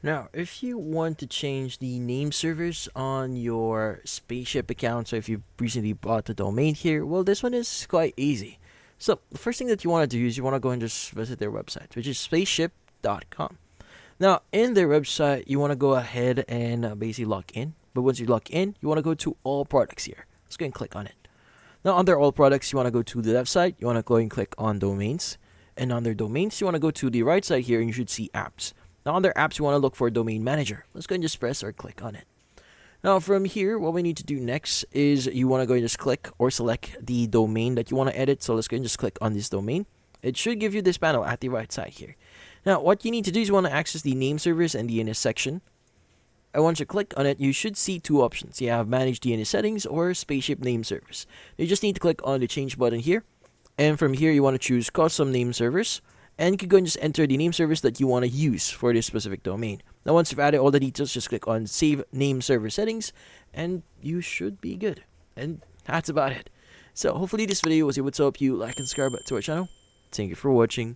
Now, if you want to change the name servers on your Spaceship account, so if you recently bought the domain here, well, this one is quite easy. So, the first thing that you want to do is you want to go and just visit their website, which is spaceship.com. Now, in their website, you want to go ahead and basically log in. But once you log in, you want to go to all products here. Let's go and click on it. Now, under all products, you want to go to the left side. You want to go and click on domains. And under domains, you want to go to the right side here and you should see apps. Now, under apps, you want to look for domain manager. Let's go and just press or click on it. Now, from here, what we need to do next is you want to go and just click or select the domain that you want to edit. So let's go and just click on this domain. It should give you this panel at the right side here. Now, what you need to do is you want to access the name servers and DNS section. And once you click on it, you should see two options. You have Manage DNS Settings or Spaceship Name Servers. You just need to click on the Change button here. And from here, you want to choose Custom Name Servers. And you can go and just enter the name servers that you want to use for this specific domain. Now, once you've added all the details, just click on Save Name Server Settings. And you should be good. And that's about it. So, hopefully this video was able to help you like and subscribe to our channel. Thank you for watching.